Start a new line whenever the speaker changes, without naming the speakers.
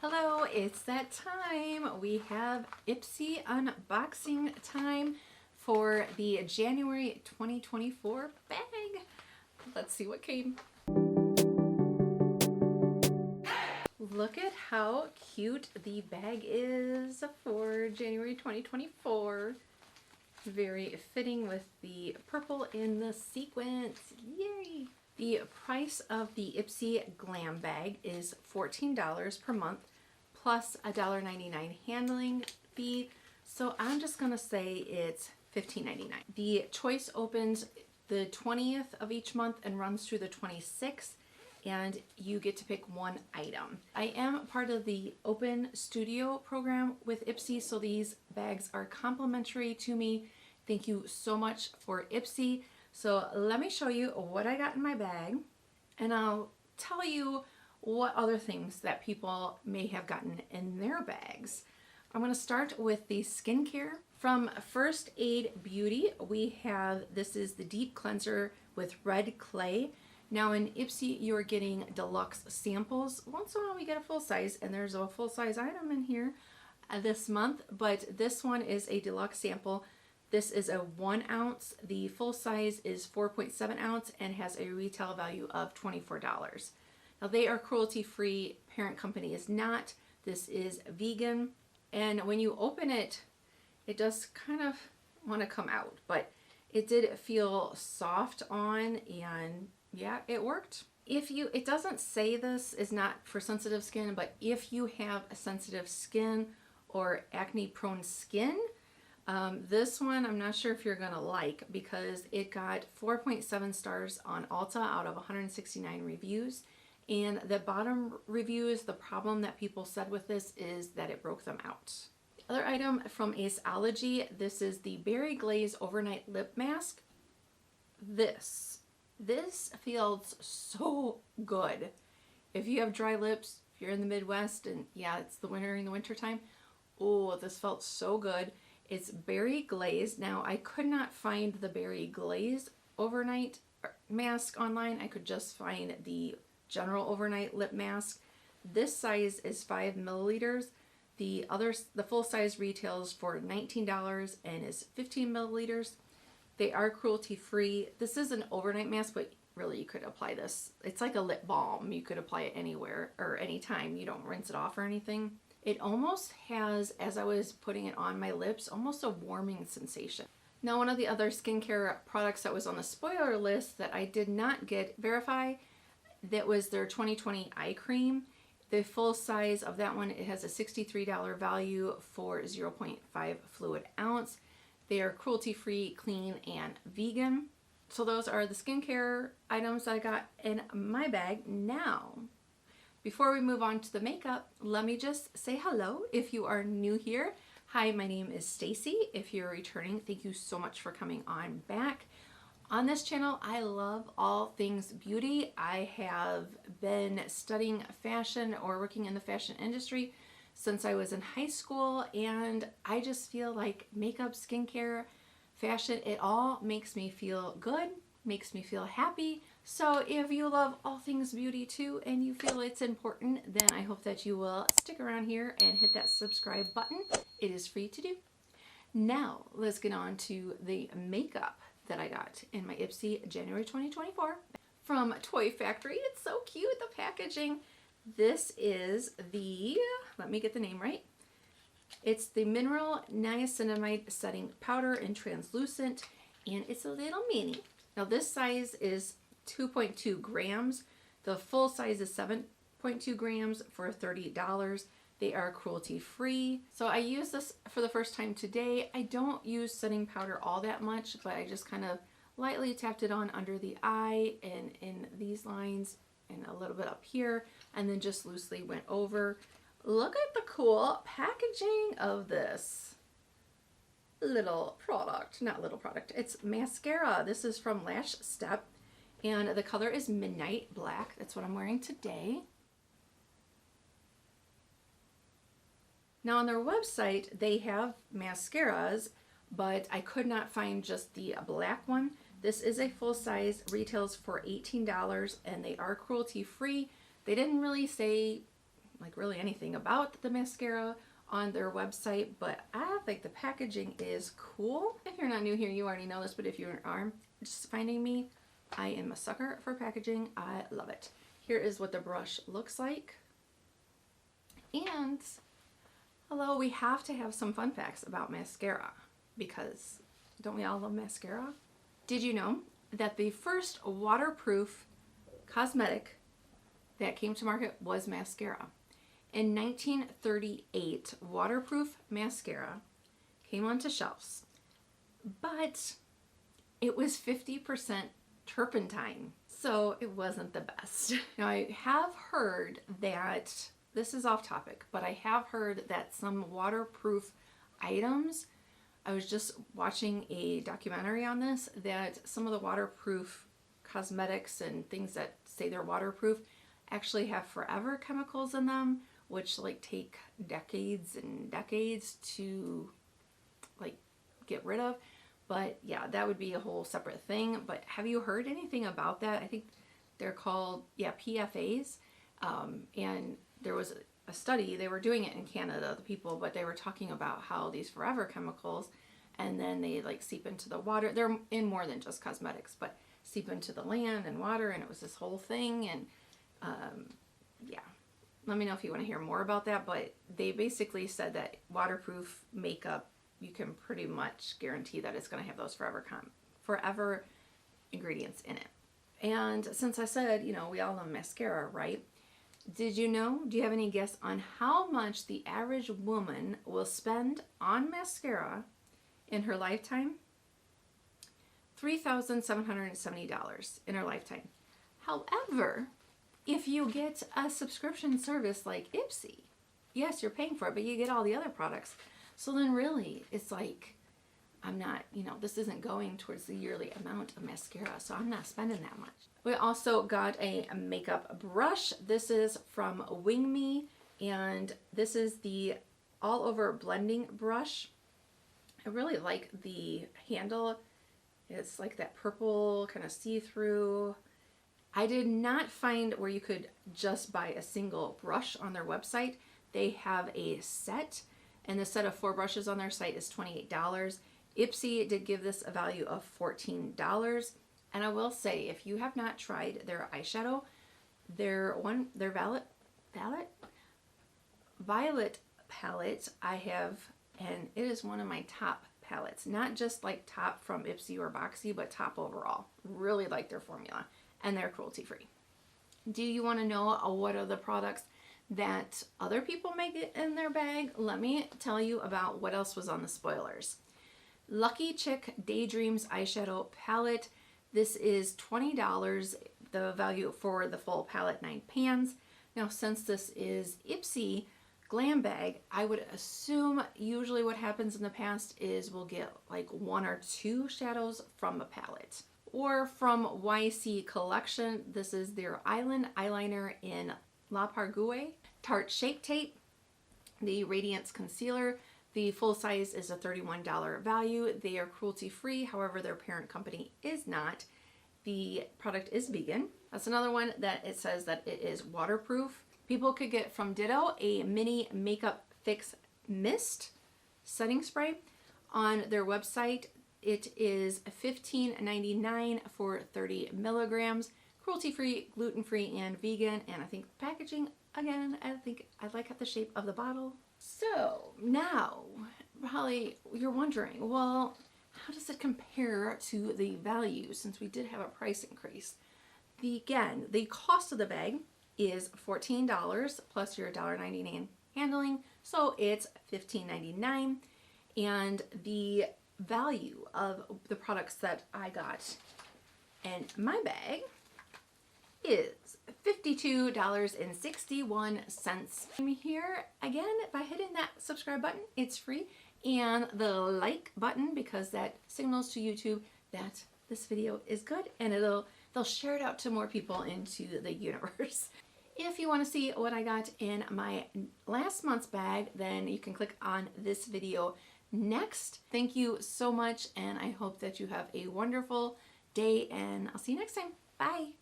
Hello, it's that time. We have Ipsy unboxing time for the January 2024 bag. Let's see what came. Look at how cute the bag is for January 2024. Very fitting with the purple in the sequence. Yay! The price of the Ipsy Glam bag is $14 per month plus a $1.99 handling fee. So I'm just gonna say it's $15.99. The choice opens the 20th of each month and runs through the 26th, and you get to pick one item. I am part of the Open Studio program with Ipsy, so these bags are complimentary to me. Thank you so much for Ipsy. So let me show you what I got in my bag, and I'll tell you what other things that people may have gotten in their bags. I'm going to start with the skincare. From First Aid Beauty, we have, this is the Deep Cleanser with Red Clay. Now in Ipsy, you're getting deluxe samples. Once in a while we get a full size, and there's a full size item in here this month, but this one is a deluxe sample. This is a 1 ounce. The full size is 4.7 ounce and has a retail value of $24. Now they are cruelty free. Parent company is not. This is vegan. And when you open it, it does kind of want to come out, but it did feel soft on, and yeah, it worked. It doesn't say this is not for sensitive skin, but if you have a sensitive skin or acne prone skin, this one I'm not sure if you're gonna like, because it got 4.7 stars on Ulta out of 169 reviews. And the bottom reviews, the problem that people said with this is that it broke them out. The other item from acelogy, this is the Berry Glaze Overnight Lip Mask. This feels so good. If you have dry lips, if you're in the Midwest, and yeah, it's the winter in the wintertime, oh, this felt so good. It's berry glaze. Now, I could not find the berry glaze overnight mask online. I could just find the general overnight lip mask. This size is 5 milliliters. The full size retails for $19 and is 15 milliliters. They are cruelty free. This is an overnight mask, but really you could apply this. It's like a lip balm. You could apply it anywhere or anytime. You don't rinse it off or anything. It almost has, as I was putting it on my lips, almost a warming sensation. Now, one of the other skincare products that was on the spoiler list that I did not get, Veriphy, that was their 2020 eye cream. The full size of that one, it has a $63 value for 0.5 fluid ounce. They are cruelty-free, clean, and vegan. So those are the skincare items that I got in my bag. Now, before we move on to the makeup, let me just say hello if you are new here. Hi, my name is Stacy. If you're returning, thank you so much for coming on back. On this channel, I love all things beauty. I have been studying fashion or working in the fashion industry since I was in high school, and I just feel like makeup, skincare, fashion, it all makes me feel good, makes me feel happy. So if you love all things beauty too and you feel it's important, then I hope that you will stick around here and hit that subscribe button. It is free to do. Now let's get on to the makeup that I got in my Ipsy January 2024 from Toy Factory. It's so cute, the packaging. This is the, let me get the name right. It's the Mineral Niacinamide Setting Powder in Translucent, and it's a little mini. Now this size is 2.2 grams. The full size is 7.2 grams for $30. They are cruelty free. So I use this for the first time today. I don't use setting powder all that much, but I just kind of lightly tapped it on under the eye and in these lines and a little bit up here, and then just loosely went over. Look at the cool packaging of this little product. Not little product, it's mascara. This is from Lash Step, and the color is Midnight Black. That's what I'm wearing today. Now on their website, they have mascaras, but I could not find just the black one. This is a full size, retails for $18, and they are cruelty free. They didn't really say like really anything about the mascara on their website, but I think the packaging is cool. If you're not new here, you already know this, but if you are just finding me, I am a sucker for packaging. I love it. Here is what the brush looks like. And hello, we have to have some fun facts about mascara, because don't we all love mascara? Did you know that the first waterproof cosmetic that came to market was mascara? In 1938, waterproof mascara came onto shelves, but it was 50% turpentine, so it wasn't the best. Now, I have heard that, this is off topic, but I have heard that some waterproof items, I was just watching a documentary on this, that some of the waterproof cosmetics and things that say they're waterproof actually have forever chemicals in them, which like take decades and decades to like get rid of. But yeah, that would be a whole separate thing. But have you heard anything about that? I think they're called, yeah, PFAs. And there was a study, they were doing it in Canada, the people, but they were talking about how these forever chemicals, and then they like seep into the water. They're in more than just cosmetics, but seep into the land and water, and it was this whole thing. And yeah, let me know if you want to hear more about that. But they basically said that waterproof makeup, you can pretty much guarantee that it's going to have those forever ingredients in it. And since I said, you know, we all love mascara, right? Did you know, do you have any guess on how much the average woman will spend on mascara in her lifetime? $3,770 in her lifetime. However, if you get a subscription service like Ipsy, yes, you're paying for it, but you get all the other products. So then really, it's like, I'm not, you know, this isn't going towards the yearly amount of mascara, so I'm not spending that much. We also got a makeup brush. This is from Wing Me, and this is the all over blending brush. I really like the handle. It's like that purple kind of see-through. I did not find where you could just buy a single brush on their website. They have a set, and the set of 4 brushes on their site is $28. Ipsy did give this a value of $14. And I will say, if you have not tried their eyeshadow, their violet palette I have, and it is one of my top palettes. Not just like top from Ipsy or Boxy, but top overall. Really like their formula, and they're cruelty free. Do you want to know what are the products that other people make it in their bag? Let me tell you about what else was on the spoilers. Lucky Chick Daydreams eyeshadow palette. This is $20, the value for the full palette, 9 pans. Now, since this is Ipsy Glam bag, I would assume usually what happens in the past is we'll get like 1 or 2 shadows from a palette. Or from YC Collection, this is their Island Eyeliner in La Pargue, Tarte Shape Tape, the Radiance Concealer. The full size is a $31 value. They are cruelty free, however their parent company is not. The product is vegan. That's another one that it says that it is waterproof. People could get from Ditto a mini makeup fix mist setting spray. On their website, it is $15.99 for 30 milligrams. Cruelty free, gluten free, and vegan. And I think packaging, again, I like the shape of the bottle. So now, probably you're wondering, well, how does it compare to the value since we did have a price increase? Again, the cost of the bag is $14 plus your $1.99 handling, so it's $15.99. And the value of the products that I got in my bag is $52.61. I'm here again by hitting that subscribe button. It's free, and the like button, because that signals to YouTube that this video is good, and they'll share it out to more people into the universe. If you want to see what I got in my last month's bag, then you can click on this video next. Thank you so much, and I hope that you have a wonderful day, and I'll see you next time. Bye.